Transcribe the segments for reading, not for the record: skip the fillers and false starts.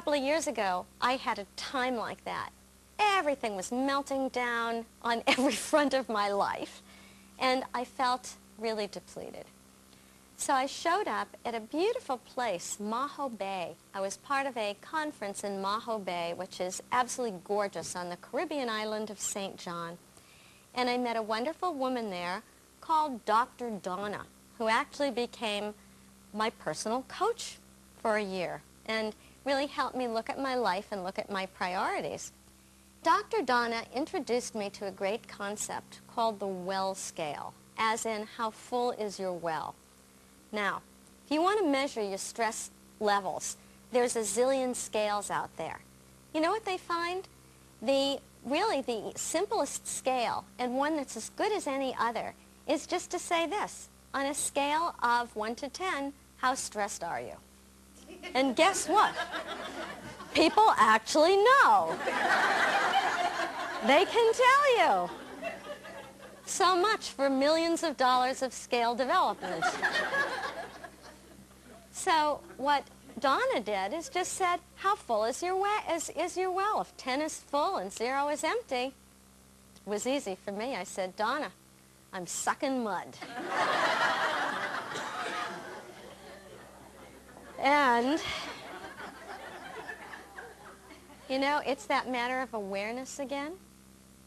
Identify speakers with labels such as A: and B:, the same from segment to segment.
A: couple of years ago, I had a time like that. Everything was melting down on every front of my life, and I felt really depleted. So I showed up at a beautiful place, Maho Bay. I was part of a conference in Maho Bay, which is absolutely gorgeous on the Caribbean island of St. John. And I met a wonderful woman there called Dr. Donna, who actually became my personal coach for a year and really helped me look at my life and look at my priorities. Dr. Donna introduced me to a great concept called the well scale, as in how full is your well. Now, if you want to measure your stress levels, there's a zillion scales out there. You know what they find? Really the simplest scale, and one that's as good as any other, is just to say this: on a scale of 1 to 10, how stressed are you? And guess what? People actually know. They can tell you. So much for millions of dollars of scale development. So what Donna did is just said, how full is your well? If 10 is full and 0 is empty, it was easy for me. I said, Donna, I'm sucking mud. And, you know, it's that matter of awareness again.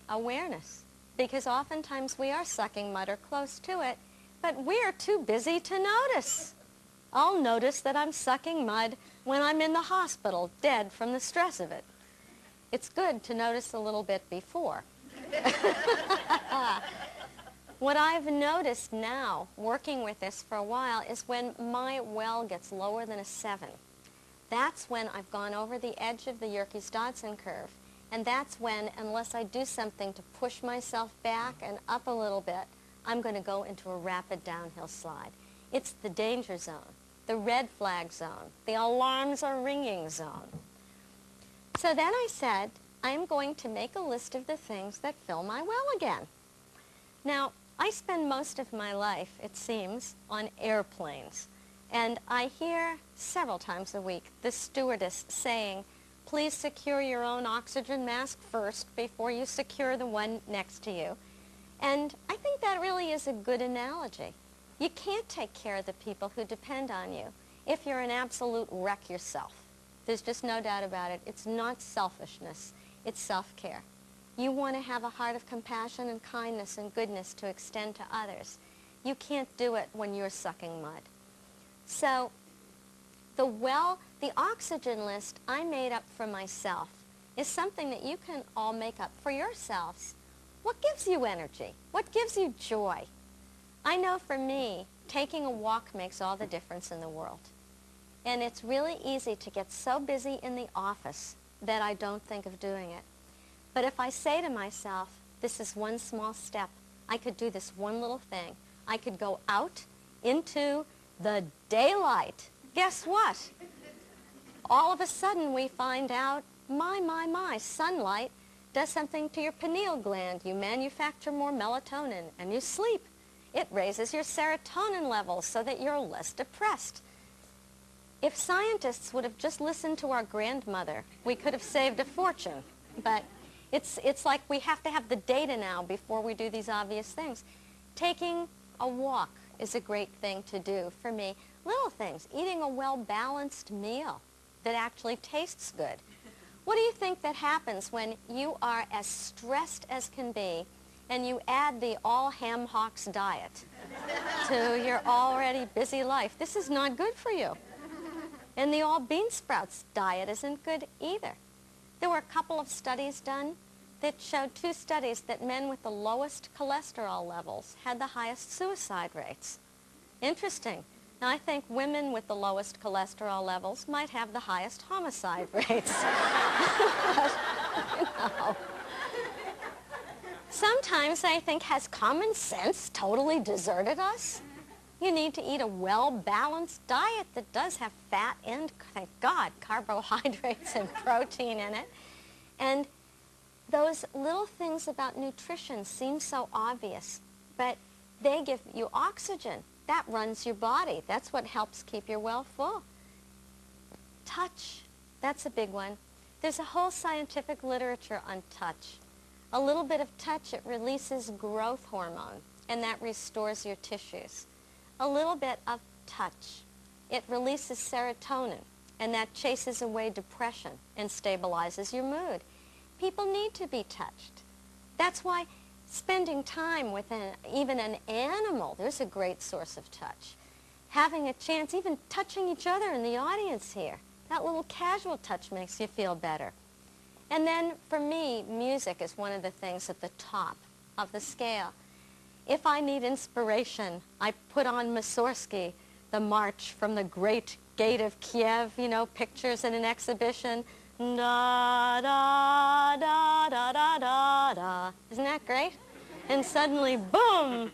A: Awareness. Because oftentimes we are sucking mud or close to it, but we're too busy to notice. I'll notice that I'm sucking mud when I'm in the hospital, dead from the stress of it. It's good to notice a little bit before. What I've noticed now, working with this for a while, is when my well gets lower than a 7. That's when I've gone over the edge of the Yerkes-Dodson curve. And that's when, unless I do something to push myself back and up a little bit, I'm going to go into a rapid downhill slide. It's the danger zone, the red flag zone, the alarms are ringing zone. So then I said, I'm going to make a list of the things that fill my well again. Now, I spend most of my life, it seems, on airplanes. And I hear several times a week the stewardess saying, please secure your own oxygen mask first before you secure the one next to you. And I think that really is a good analogy. You can't take care of the people who depend on you if you're an absolute wreck yourself. There's just no doubt about it. It's not selfishness. It's self-care. You want to have a heart of compassion and kindness and goodness to extend to others. You can't do it when you're sucking mud. So the oxygen list I made up for myself is something that you can all make up for yourselves. What gives you energy? What gives you joy? I know for me, taking a walk makes all the difference in the world. And it's really easy to get so busy in the office that I don't think of doing it. But if I say to myself, this is one small step, I could do this one little thing. I could go out into the daylight. Guess what? All of a sudden we find out, my, sunlight does something to your pineal gland. You manufacture more melatonin and you sleep. It raises your serotonin levels so that you're less depressed. If scientists would have just listened to our grandmother, we could have saved a fortune. But it's like we have to have the data now before we do these obvious things. Taking a walk is a great thing to do for me. Little things, eating a well-balanced meal that actually tastes good. What do you think that happens when you are as stressed as can be and you add the all-ham hocks diet to your already busy life? This is not good for you. And the all-bean sprouts diet isn't good either. There were a couple of studies done that showed 2 studies that men with the lowest cholesterol levels had the highest suicide rates. Interesting. Now, I think women with the lowest cholesterol levels might have the highest homicide rates. But, you know, sometimes I think, has common sense totally deserted us? You need to eat a well-balanced diet that does have fat and, thank God, carbohydrates and protein in it. And those little things about nutrition seem so obvious, but they give you oxygen. That runs your body. That's what helps keep your well full. Touch. That's a big one. There's a whole scientific literature on touch. A little bit of touch, it releases growth hormone, and that restores your tissues. A little bit of touch, it releases serotonin, and that chases away depression and stabilizes your mood. People need to be touched. That's why spending time with even an animal, there's a great source of touch. Having a chance, even touching each other in the audience here, that little casual touch makes you feel better. And then for me, music is one of the things at the top of the scale. If I need inspiration, I put on Mussorgsky, the march from the Great Gate of Kiev, you know, pictures in an exhibition. Da, da, da, da, da, da, da. Isn't that great? And suddenly, boom,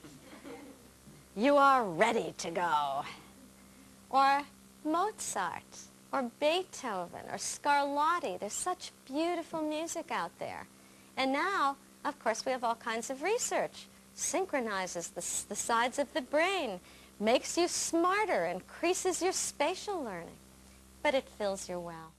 A: you are ready to go. Or Mozart, or Beethoven, or Scarlatti. There's such beautiful music out there. And now, of course, we have all kinds of research. Synchronizes the sides of the brain, makes you smarter, increases your spatial learning. But it fills your well.